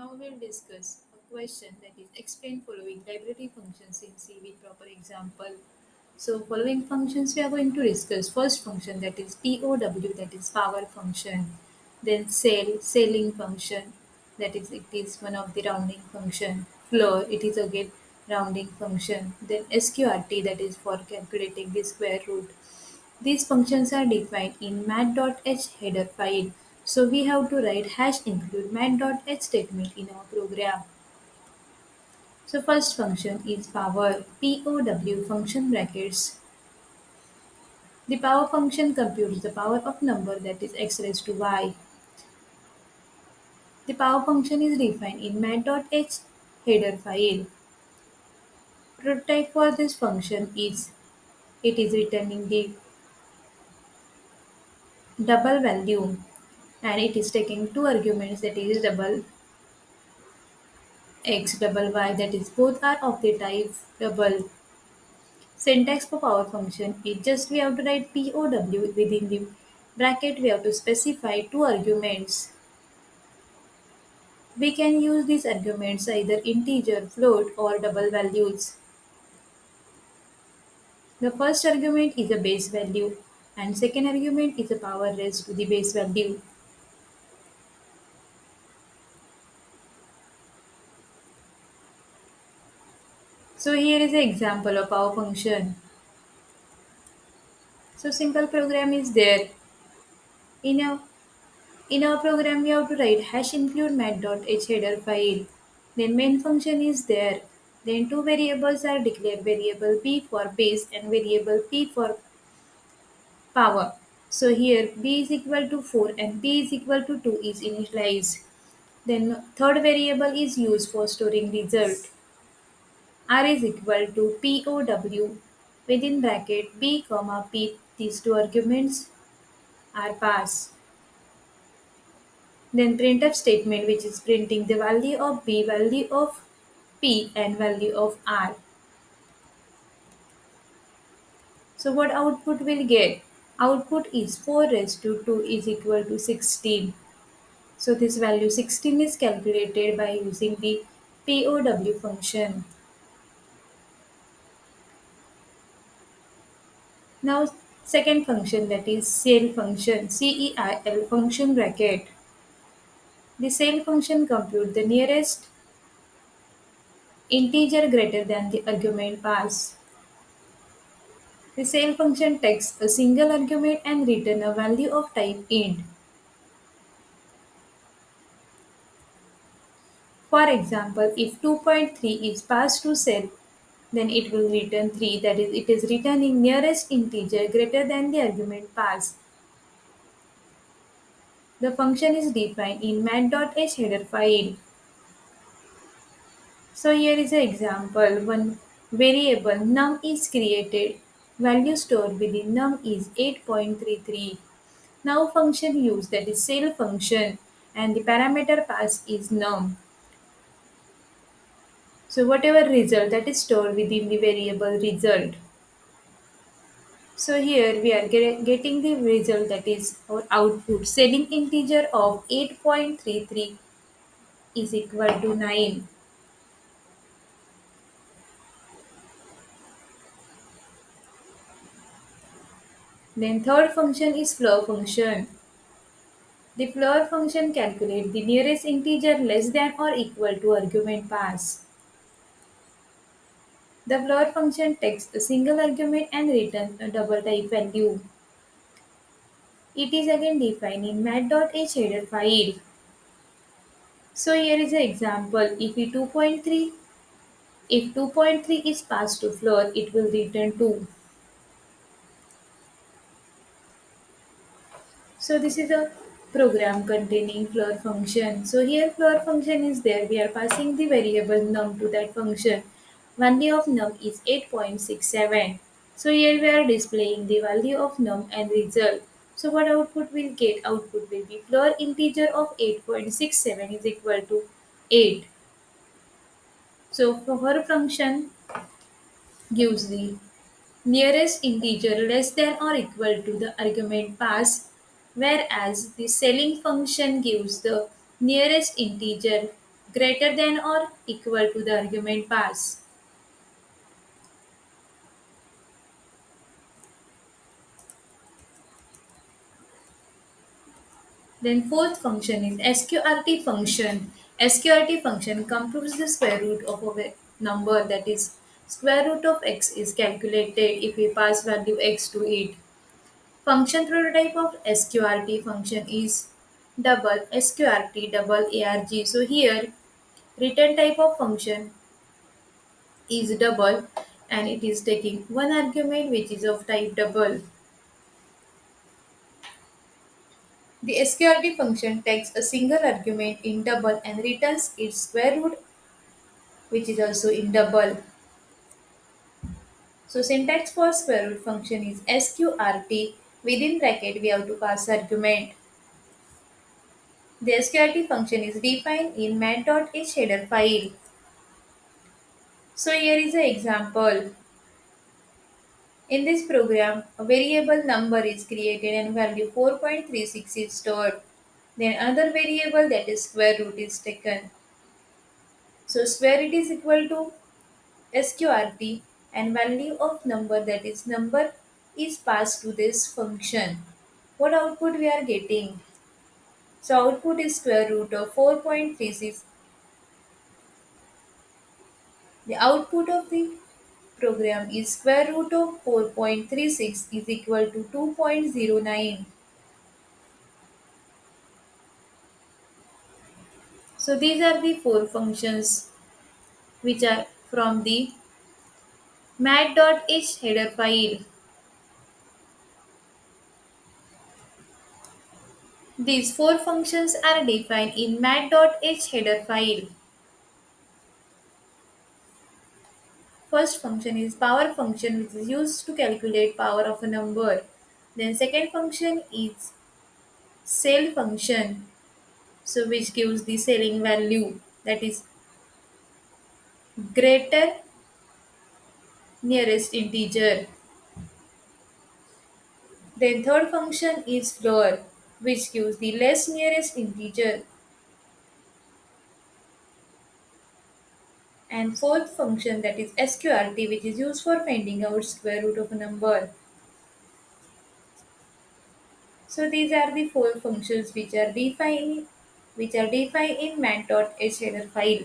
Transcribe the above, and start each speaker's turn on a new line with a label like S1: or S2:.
S1: Now we'll discuss a question that is explain following library functions in C with proper example. So following functions we are going to discuss first function that is POW, that is power function, then selling function, that is it is one of the rounding function, floor it is again rounding function, then SQRT that is for calculating the square root. These functions are defined in math.h header file. So we have to write hash include math.h statement in our program. So first function is power, POW function brackets. The power function computes the power of number, that is x raised to y. The power function is defined in math.h header file. Prototype for this function is it is returning the double value and it is taking two arguments, that is double x double y, that is both are of the type double. Syntax for power function is just we have to write POW within the bracket we have to specify two arguments. We can use these arguments either integer, float or double values. The first argument is a base value and second argument is a power raised to the base value. So here is an example of power function. So simple program is there. In a In our program, we have to write hash include math.h header file. Then main function is there. Then two variables are declared, variable p for base and variable p for power. So here b is equal to 4 and p is equal to 2 is initialized. Then third variable is used for storing result. R is equal to POW within bracket b comma p. These two arguments are passed. Then printf statement, which is printing the value of b, value of p and value of r. So what output will get? Output is 4 raised to 2 is equal to 16. So this value 16 is calculated by using the POW function. Now second function, that is CEIL function, CEIL function bracket. The CEIL function compute the nearest integer greater than the argument passed. The CEIL function takes a single argument and return a value of type int. For example, if 2.3 is passed to CEIL, then it will return 3, that is, it is returning nearest integer greater than the argument passed. The function is defined in math.h header file. So here is an example. One variable num is created. Value stored within num is 8.33. Now function use, that is CEIL function, and the parameter passed is num. So whatever result that is stored within the variable result. So here we are getting the result, that is our output. Selling integer of 8.33 is equal to 9. Then third function is floor function. The floor function calculates the nearest integer less than or equal to argument pass. The floor function takes a single argument and returns a double type value. It is again defined in math.h header file. So here is an example. If 2.3 is passed to floor, it will return 2. So this is a program containing floor function. So here floor function is there. We are passing the variable num to that function. Value of num is 8.67. So here we are displaying the value of num and result. So what output will get? Output will be floor integer of 8.67 is equal to 8. So for function gives the nearest integer less than or equal to the argument passed, whereas the selling function gives the nearest integer greater than or equal to the argument pass. Then fourth function is sqrt function. Sqrt function computes the square root of a number, that is square root of x is calculated if we pass value x to it. Function prototype of sqrt function is double sqrt double arg. So here return type of function is double and it is taking one argument which is of type double. The sqrt function takes a single argument in double and returns its square root which is also in double. So syntax for square root function is sqrt. Within bracket we have to pass argument. The sqrt function is defined in math.h header file. So here is an example. In this program, a variable number is created and value 4.36 is stored. Then another variable, that is square root, is taken. So square root is equal to sqrt and value of number, that is number, is passed to this function. What output we are getting? So output is square root of 4.36. The output of the program is square root of 4.36 is equal to 2.09. So these are the four functions which are from the math.h header file. These four functions are defined in math.h header file. First function is power function, which is used to calculate power of a number. Then second function is cell function, so which gives the selling value, that is greater nearest integer. Then third function is floor, which gives the less nearest integer. And fourth function, that is sqrt, which is used for finding out square root of a number. So these are the four functions which are defined in math.h header file.